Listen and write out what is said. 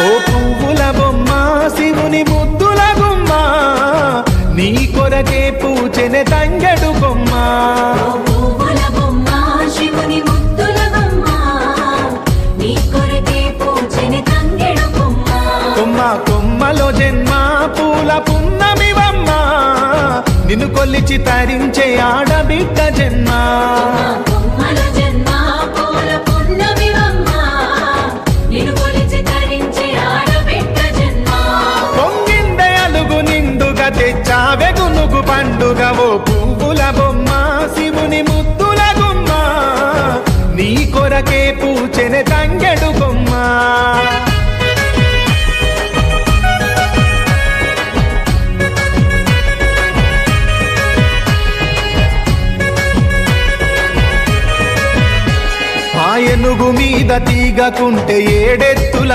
ఓ పువ్వుల బొమ్మ శివుని ముద్దుల గుమ్మ నీ కొరకే పూచెనే తంగెడు కొమ్మ పువ్వుల బొమ్మ శివుని ముద్దుల బొమ్మ నీ కొరకే పూచెనే తంగెడు కొమ్మ కొమ్మ కొమ్మలో జన్మ పూల పున్నమివమ్మ నిన్ను కొలిచి తరించే ఆడబిడ్డ జన్మ కొమ్మల జన్మ పూల పున్నమివమ్మ నిన్ను కొలిచి తరించే ఆడబిడ్డ జన్మ పొంగిందే అలుగు నిండుగా తెచ్చావె గునుగు పండుగ ఓ పువ్వుల బొమ్మ శివుని ముద్దుల గుమ్మ నీ కొరకే పూచెనే తంగెడు కొమ్మ ఆ ఏనుగు మీద తీగకుంటే ఏడెత్తుల